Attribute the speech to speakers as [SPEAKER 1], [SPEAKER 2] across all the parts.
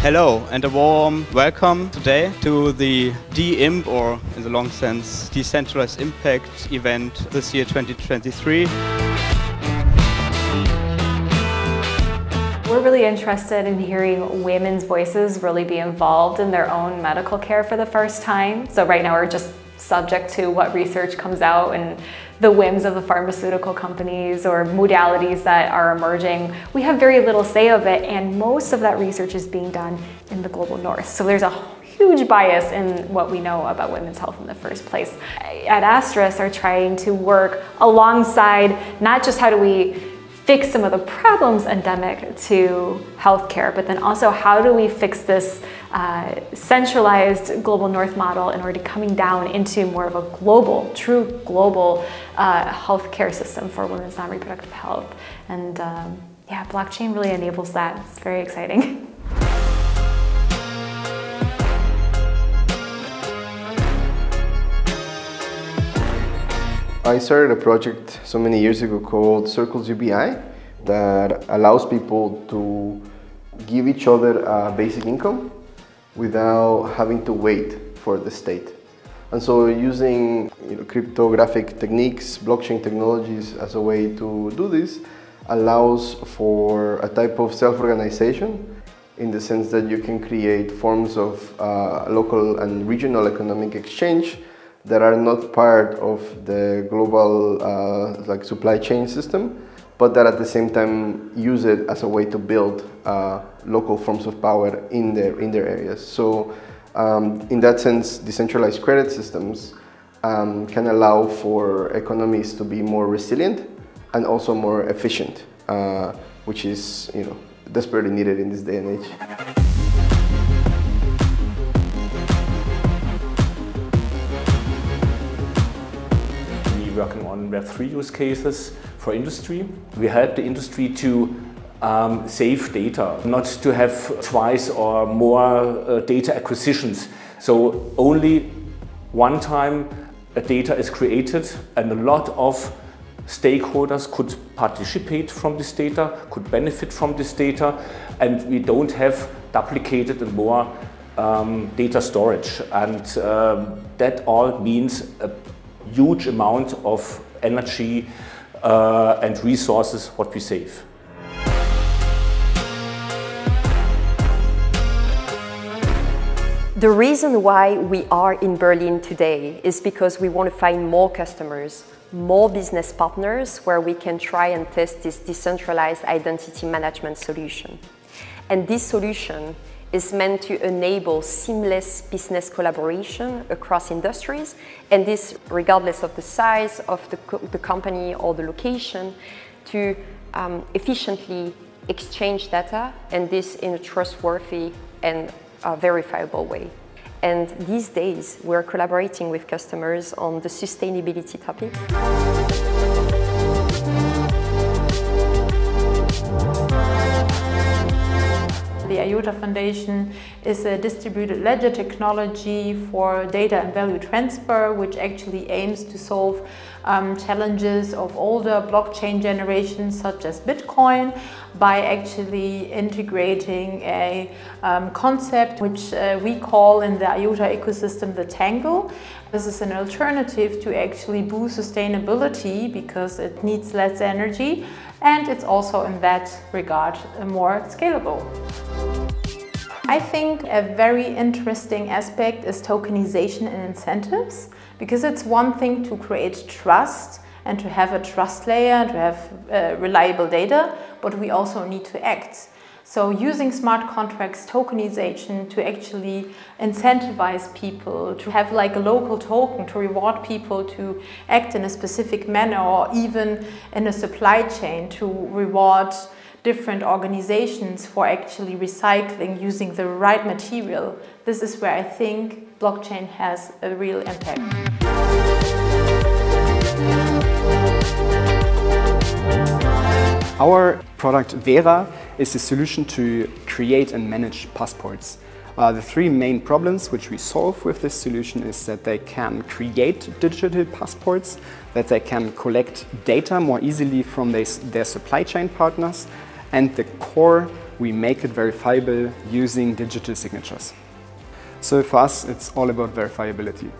[SPEAKER 1] Hello and a warm welcome today to the DeImp, or in the long sense, Decentralized Impact event this year 2023.
[SPEAKER 2] We're really interested in hearing women's voices really be involved in their own medical care for the first time. So right now we're just subject to what research comes out and the whims of the pharmaceutical companies or modalities that are emerging. We have very little say of it, and most of that research is being done in the global north. So there's a huge bias in what we know about women's health in the first place. At Asterisk are trying to work alongside not just how do we fix some of the problems endemic to healthcare, but then also how do we fix this centralized global north model in order to coming down into more of a global, true global healthcare system for women's non-reproductive health. And yeah, blockchain really enables that. It's very exciting.
[SPEAKER 3] I started a project so many years ago called Circles UBI that allows people to give each other a basic income without having to wait for the state. And so using cryptographic techniques, blockchain technologies as a way to do this allows for a type of self-organization in the sense that you can create forms of local and regional economic exchange that are not part of the global supply chain system, but that at the same time use it as a way to build local forms of power in their areas. So in that sense, decentralized credit systems can allow for economies to be more resilient and also more efficient, which is desperately needed in this day and age.
[SPEAKER 4] Working on Web3 use cases for industry. We help the industry to save data, not to have twice or more data acquisitions. So only one time a data is created and a lot of stakeholders could participate from this data, could benefit from this data, and we don't have duplicated and more data storage. And that all means a huge amount of energy and resources what we save.
[SPEAKER 5] The reason why we are in Berlin today is because we want to find more customers, more business partners where we can try and test this decentralized identity management solution. And this solution is meant to enable seamless business collaboration across industries, and this regardless of the size of the company or the location, to efficiently exchange data, and this in a trustworthy and verifiable way. And these days we're collaborating with customers on the sustainability topic.
[SPEAKER 6] The IOTA Foundation is a distributed ledger technology for data and value transfer, which actually aims to solve challenges of older blockchain generations such as Bitcoin by actually integrating a concept which we call in the IOTA ecosystem the tangle. This is an alternative to actually boost sustainability because it needs less energy, and it's also in that regard more scalable. I think a very interesting aspect is tokenization and incentives, because it's one thing to create trust and to have a trust layer and to have reliable data, but we also need to act. So using smart contracts, tokenization to actually incentivize people, to have like a local token to reward people to act in a specific manner, or even in a supply chain to reward different organizations for actually recycling using the right material. This is where I think blockchain has a real impact.
[SPEAKER 7] Our product Vera is a solution to create and manage passports. The three main problems which we solve with this solution is that they can create digital passports, that they can collect data more easily from their supply chain partners, and the core we make it verifiable using digital signatures. So for us, it's all about verifiability.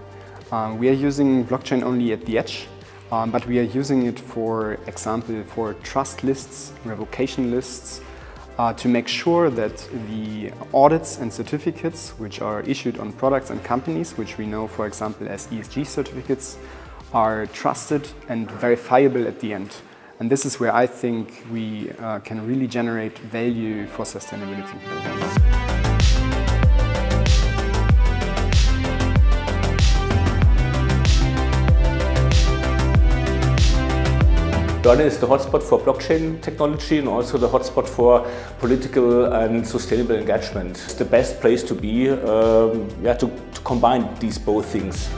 [SPEAKER 7] We are using blockchain only at the edge, but we are using it, for example, for trust lists, revocation lists, to make sure that the audits and certificates which are issued on products and companies, which we know, for example, as ESG certificates, are trusted and verifiable at the end. And this is where I think we can really generate value for sustainability.
[SPEAKER 4] Berlin is the hotspot for blockchain technology and also the hotspot for political and sustainable engagement. It's the best place to be to combine these both things.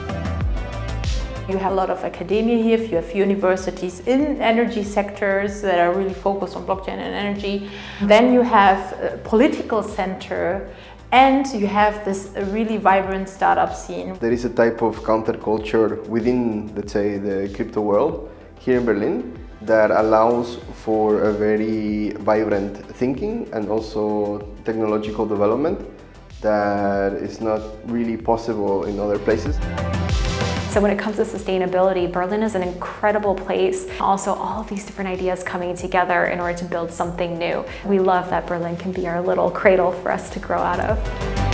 [SPEAKER 6] You have a lot of academia here, you have universities in energy sectors that are really focused on blockchain and energy. Then you have a political center and you have this really vibrant startup scene.
[SPEAKER 3] There is a type of counterculture within, let's say, the crypto world here in Berlin that allows for a very vibrant thinking and also technological development that is not really possible in other places.
[SPEAKER 2] So when it comes to sustainability, Berlin is an incredible place. Also, all of these different ideas coming together in order to build something new. We love that Berlin can be our little cradle for us to grow out of.